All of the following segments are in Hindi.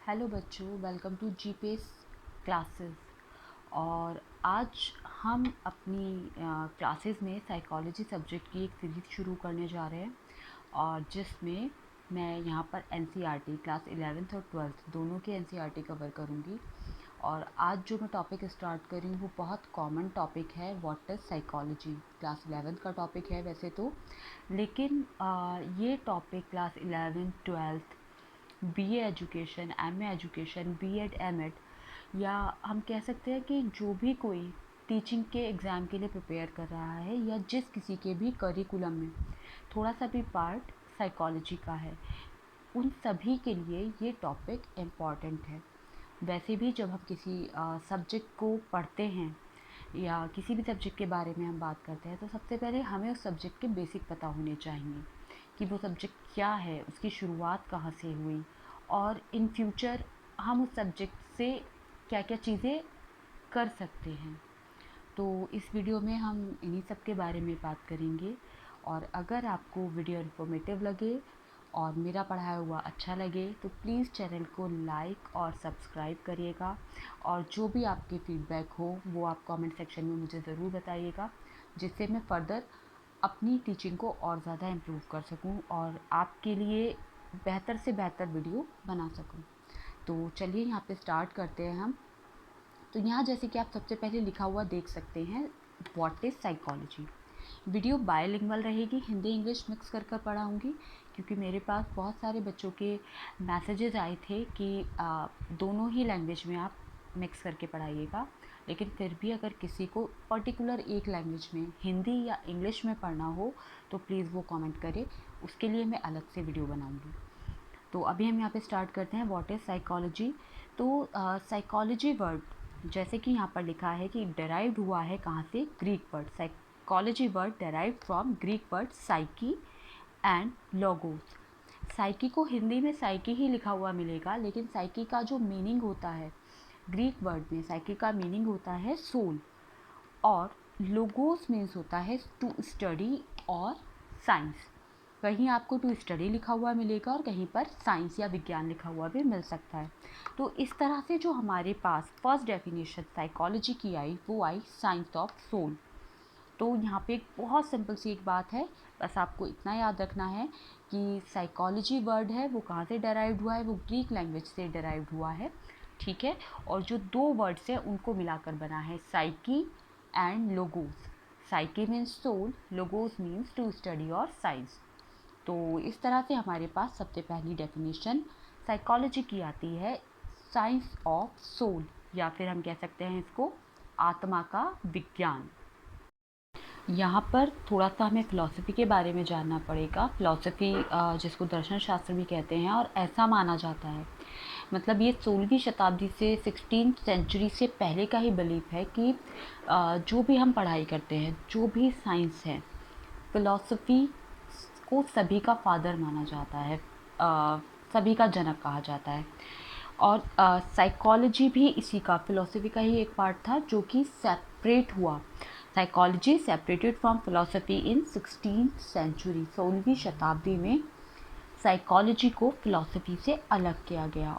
हेलो बच्चों, वेलकम टू जीपीएस क्लासेस। और आज हम अपनी क्लासेस में साइकोलॉजी सब्जेक्ट की एक सीरीज़ शुरू करने जा रहे हैं और जिसमें मैं यहाँ पर एनसीईआरटी क्लास 11th और 12th दोनों के एनसीईआरटी कवर करूँगी। और आज जो मैं टॉपिक स्टार्ट कर रही हूँ वो बहुत कॉमन टॉपिक है, what is psychology. Class 11th का टॉपिक है वैसे तो, लेकिन ये topic class 11th 12th BA education, MA education, BEd, MEd या हम कह सकते हैं कि जो भी कोई टीचिंग के एग्ज़ाम के लिए प्रिपेयर कर रहा है या जिस किसी के भी करिकुलम में थोड़ा सा भी पार्ट साइकोलॉजी का है, उन सभी के लिए ये टॉपिक इम्पॉर्टेंट है। वैसे भी जब हम किसी सब्जेक्ट को पढ़ते हैं या किसी भी सब्जेक्ट के बारे में हम बात करते हैं तो सबसे पहले हमें उस सब्जेक्ट के बेसिक पता होने चाहिए कि वो सब्जेक्ट क्या है, उसकी शुरुआत कहाँ से हुई और इन फ्यूचर हम उस सब्जेक्ट से क्या क्या चीज़ें कर सकते हैं। तो इस वीडियो में हम इन्हीं सब के बारे में बात करेंगे। और अगर आपको वीडियो इन्फॉर्मेटिव लगे और मेरा पढ़ाया हुआ अच्छा लगे तो प्लीज़ चैनल को लाइक और सब्सक्राइब करिएगा। और जो भी आपके फीडबैक हो वो आप कमेंट सेक्शन में मुझे ज़रूर बताइएगा, जिससे मैं फ़र्दर अपनी टीचिंग को और ज़्यादा इम्प्रूव कर सकूं और आपके लिए बेहतर से बेहतर वीडियो बना सकूं। तो चलिए यहाँ पे स्टार्ट करते हैं हम। तो यहाँ जैसे कि आप सबसे पहले लिखा हुआ देख सकते हैं, what is psychology. Video bilingual रहेगी, हिंदी इंग्लिश मिक्स कर कर पढ़ाऊँगी क्योंकि मेरे पास बहुत सारे बच्चों के मैसेजेस आए थे कि दोनों ही लैंग्वेज में आप मिक्स करके पढ़ाइएगा। लेकिन फिर भी अगर किसी को पर्टिकुलर एक लैंग्वेज में हिंदी या इंग्लिश में पढ़ना हो तो प्लीज़ वो कमेंट करे, उसके लिए मैं अलग से वीडियो बनाऊँगी। तो अभी हम यहाँ पे स्टार्ट करते हैं, व्हाट इज़ साइकोलॉजी। तो साइकोलॉजी वर्ड जैसे कि यहाँ पर लिखा है कि डेराइव्ड हुआ है कहाँ से, Greek word. Psychology word derived from Greek word psyche and logos. Psyche को हिंदी में साइकी ही लिखा हुआ मिलेगा, लेकिन साइकी का जो मीनिंग होता है ग्रीक वर्ड में, साइकी का मीनिंग होता है सोल। और लोगोस मीन्स होता है टू स्टडी और साइंस। कहीं आपको टू स्टडी लिखा हुआ मिलेगा और कहीं पर साइंस या विज्ञान लिखा हुआ भी मिल सकता है। तो इस तरह से जो हमारे पास फर्स्ट डेफिनेशन साइकोलॉजी की आई वो आई साइंस ऑफ सोल। तो यहाँ पे एक बहुत सिंपल सी एक बात है, बस आपको इतना याद रखना है कि साइकोलॉजी वर्ड है वो कहाँ से डेराइव्ड हुआ है, वो ग्रीक लैंग्वेज से डेराइव्ड हुआ है, ठीक है। और जो दो वर्ड्स हैं उनको मिलाकर बना है psyche and logos. Psyche means soul, logos means to study और साइंस। तो इस तरह से हमारे पास सबसे पहली डेफिनेशन साइकोलॉजी की आती है, साइंस ऑफ सोल, या फिर हम कह सकते हैं इसको आत्मा का विज्ञान। यहाँ पर थोड़ा सा हमें फ़िलॉसफ़ी के बारे में जानना पड़ेगा। फ़िलॉसफ़ी जिसको दर्शन शास्त्र भी कहते हैं, और ऐसा माना जाता है, मतलब ये 16वीं शताब्दी से 16th सेंचुरी से पहले का ही बिलीफ है कि जो भी हम पढ़ाई करते हैं, जो भी साइंस है, फ़िलॉसफ़ी को सभी का फादर माना जाता है, सभी का जनक कहा जाता है। और साइकोलॉजी भी इसी का, फ़िलॉसफ़ी का ही एक पार्ट था जो कि सेपरेट हुआ। Psychology separated from philosophy in 16th century. 16वीं शताब्दी में साइकोलॉजी को फ़िलॉसफ़ी से अलग किया गया।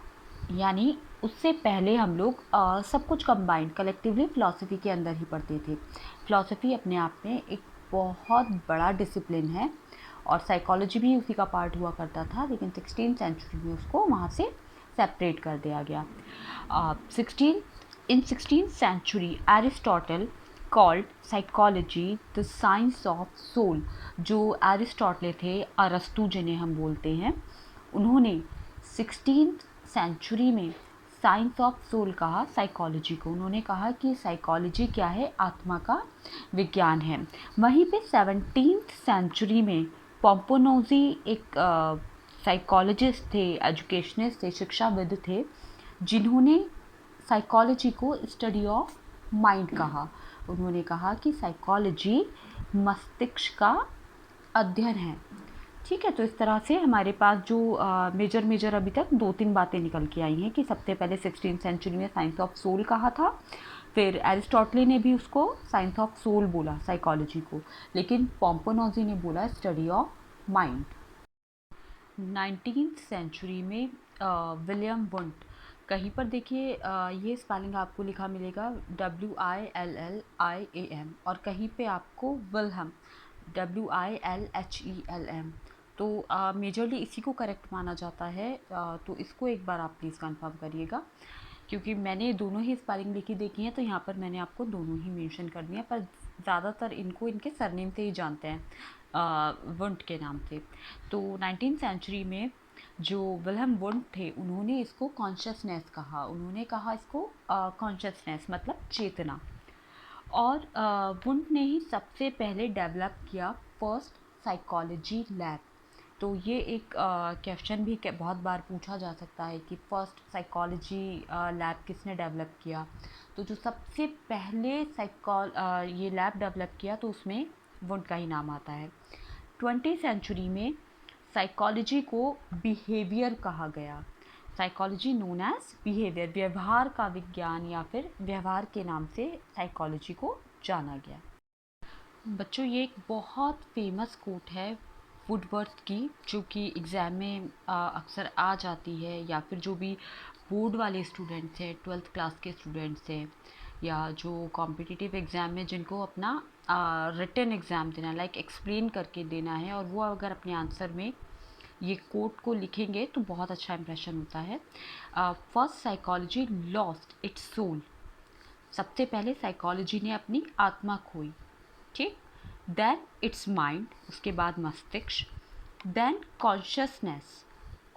यानी उससे पहले हम लोग सब कुछ कंबाइंड कलेक्टिवली फ़िलॉसफ़ी के अंदर ही पढ़ते थे। फ़िलॉसफ़ी अपने आप में एक बहुत बड़ा डिसिप्लिन है और साइकोलॉजी भी उसी का पार्ट हुआ करता था, लेकिन 16th सेंचुरी में उसको वहाँ से सेपरेट कर दिया गया। 16th century Aristotle called psychology the science of soul. जो एरिस्टोटल थे, अरस्तु जिन्हें हम बोलते हैं, उन्होंने 16th सेंचुरी में साइंस ऑफ सोल कहा साइकोलॉजी को। उन्होंने कहा कि साइकोलॉजी क्या है, आत्मा का विज्ञान है। वहीं पे 17th सेंचुरी में पोम्पोनोजी एक साइकोलॉजिस्ट थे, एजुकेशनिस्ट थे, शिक्षाविद थे, जिन्होंने साइकोलॉजी को स्टडी ऑफ माइंड कहा। उन्होंने कहा कि साइकोलॉजी मस्तिष्क का अध्ययन है, ठीक है। तो इस तरह से हमारे पास जो मेजर अभी तक 2-3 बातें निकल के आई हैं कि सबसे पहले 16th सेंचुरी में साइंस ऑफ सोल कहा था, फिर एरिस्टोटल ने भी उसको साइंस ऑफ सोल बोला साइकोलॉजी को, लेकिन पोम्पोनोजी ने बोला study of mind. 19th century में विलियम वुंट कहीं पर देखिए ये स्पेलिंग आपको लिखा मिलेगा WILLIAM, और कहीं पे आपको विल्हम WILHELM। तो मेजरली इसी को करेक्ट माना जाता है। तो इसको एक बार आप प्लीज़ कंफर्म करिएगा, क्योंकि मैंने दोनों ही स्पेलिंग लिखी देखी है, तो यहाँ पर मैंने आपको दोनों ही मेंशन कर दिया, पर ज़्यादातर इनको इनके सरनेम से ही जानते हैं, वुंट के नाम से। तो 19th सेंचुरी में जो विल्हेम वुंट थे, उन्होंने इसको कॉन्शियसनेस कहा। उन्होंने कहा इसको कॉन्शियसनेस मतलब चेतना। और वुंट ने ही सबसे पहले डेवलप किया फर्स्ट साइकोलॉजी लैब। तो ये एक क्वेश्चन भी बहुत बार पूछा जा सकता है कि फर्स्ट साइकोलॉजी लैब किसने डेवलप किया। तो जो सबसे पहले ये लैब डेवलप किया, तो उसमें वुंट का ही नाम आता है। 20वीं सेंचुरी में साइकोलॉजी को बिहेवियर कहा गया। साइकोलॉजी नोन एज बिहेवियर, व्यवहार का विज्ञान या फिर व्यवहार के नाम से साइकोलॉजी को जाना गया। बच्चों, ये एक बहुत फेमस कोट है वुडवर्थ की, जो कि एग्ज़ाम में अक्सर आ जाती है, या फिर जो भी बोर्ड वाले स्टूडेंट्स हैं, 12th क्लास के स्टूडेंट्स हैं, या जो कॉम्पिटिटिव एग्ज़ाम में जिनको अपना रिटन एग्ज़ाम देना, लाइक एक्सप्लेन करके देना है, और वो अगर अपने आंसर में ये कोट को लिखेंगे तो बहुत अच्छा इंप्रेशन होता है। First psychology lost its soul. सबसे पहले साइकोलॉजी ने अपनी आत्मा खोई, ठीक। देन इट्स माइंड, उसके बाद मस्तिष्क, देन कॉन्शियसनेस,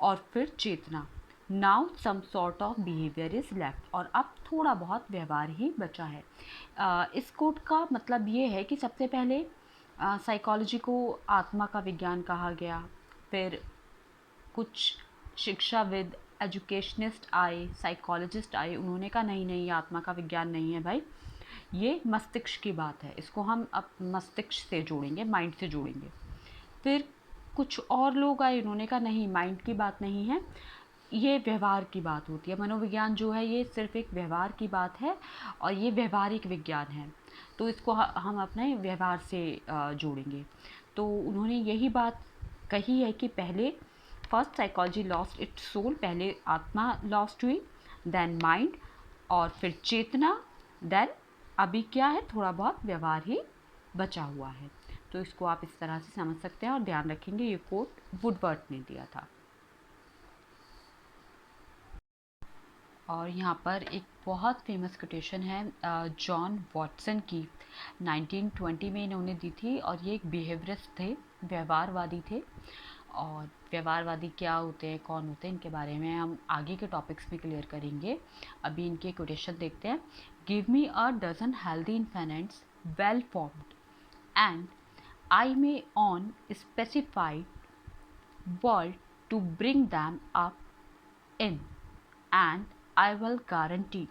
और फिर चेतना। Now some sort of behaviour is left, और अब थोड़ा बहुत व्यवहार ही बचा है। इस कोट का मतलब ये है कि सबसे पहले साइकोलॉजी को आत्मा का विज्ञान कहा गया, फिर कुछ शिक्षाविद, एजुकेशनिस्ट आए, साइकोलॉजिस्ट आए, उन्होंने कहा नहीं नहीं, ये आत्मा का विज्ञान नहीं है भाई, ये मस्तिष्क की बात है, इसको हम अब मस्तिष्क से जोड़ेंगे, माइंड से जोड़ेंगे। फिर कुछ और लोग आए, उन्होंने कहा नहीं, माइंड की बात नहीं है, ये व्यवहार की बात होती है, मनोविज्ञान जो है ये सिर्फ एक व्यवहार की बात है, और ये व्यवहारिक विज्ञान है, तो इसको हम अपने व्यवहार से जोड़ेंगे। तो उन्होंने यही बात कही है कि पहले first psychology lost its soul, पहले आत्मा लॉस्ट हुई, देन माइंड, और फिर चेतना, देन अभी क्या है, थोड़ा बहुत व्यवहार ही बचा हुआ है। तो इसको आप इस तरह से समझ सकते हैं, और ध्यान रखेंगे ये कोट वुडवर्थ ने दिया था। और यहाँ पर एक बहुत फेमस कोटेशन है जॉन वॉटसन की, 1920 में इन्होंने दी थी, और ये एक बिहेवियरिस्ट थे, व्यवहारवादी थे। और व्यवहारवादी क्या होते हैं, कौन होते हैं, इनके बारे में हम आगे के टॉपिक्स में क्लियर करेंगे। अभी इनके कोटेशन देखते हैं। Give me a dozen healthy infants well formed and I may own specified world to bring them up in, and I will guarantee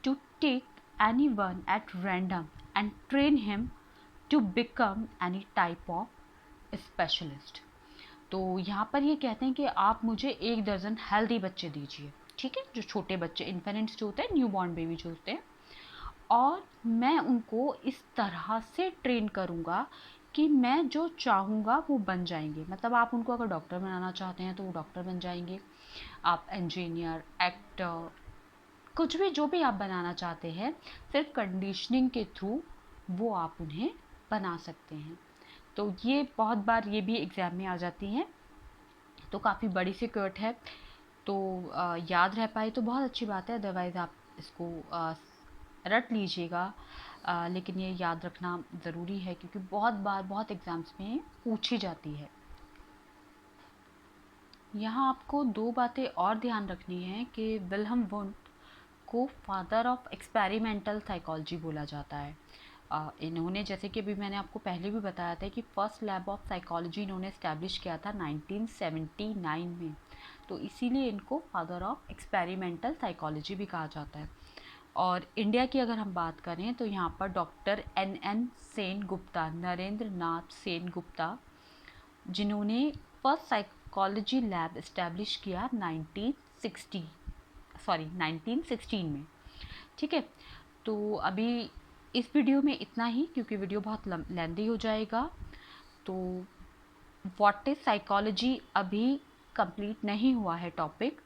to take anyone at random and train him to become any type of specialist। तो यहाँ पर ये कहते हैं कि आप मुझे 1 दर्जन हेल्दी बच्चे दीजिए, ठीक है, जो छोटे बच्चे, इन्फेनेंट्स जो होते हैं, न्यू बॉर्न बेबी जो होते हैं, और मैं उनको इस तरह से ट्रेन करूँगा कि मैं जो चाहूँगा वो बन जाएंगे। मतलब आप उनको अगर डॉक्टर बनाना चाहते हैं तो वो डॉक्टर बन जाएंगे, आप इंजीनियर, एक्टर, कुछ भी जो भी आप बनाना चाहते हैं, सिर्फ कंडीशनिंग के थ्रू वो आप उन्हें बना सकते हैं। तो ये बहुत बार ये भी एग्ज़ाम में आ जाती हैं, तो काफ़ी बड़ी सी कर्ट है, तो याद रह पाए तो बहुत अच्छी बात है, अदरवाइज़ आप इसको रट लीजिएगा। लेकिन ये याद रखना ज़रूरी है, क्योंकि बहुत बार बहुत एग्ज़ाम्स में पूछी जाती है। यहाँ आपको 2 बातें और ध्यान रखनी है कि विल्हेम वुंट को फादर ऑफ एक्सपेरिमेंटल साइकोलॉजी बोला जाता है। इन्होंने, जैसे कि अभी मैंने आपको पहले भी बताया था, कि फर्स्ट लैब ऑफ साइकोलॉजी इन्होंने इस्टेब्लिश किया था 1979 में, तो इसीलिए इनको फादर ऑफ एक्सपेरिमेंटल साइकोलॉजी भी कहा जाता है। और इंडिया की अगर हम बात करें तो यहाँ पर डॉक्टर NN सेन गुप्ता, नरेंद्र नाथ सेन गुप्ता, जिन्होंने फर्स्ट साइकोलॉजी लैब इस्टेब्लिश किया 1916 में, ठीक है। तो अभी इस वीडियो में इतना ही, क्योंकि वीडियो बहुत लेंदी हो जाएगा। तो व्हाट इज़ साइकोलॉजी अभी कंप्लीट नहीं हुआ है टॉपिक,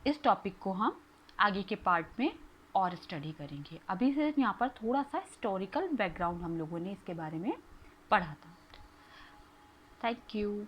इस टॉपिक को हम आगे के पार्ट में और स्टडी करेंगे। अभी सिर्फ यहाँ पर थोड़ा सा हिस्टोरिकल बैकग्राउंड हम लोगों ने इसके बारे में पढ़ा था। Thank you.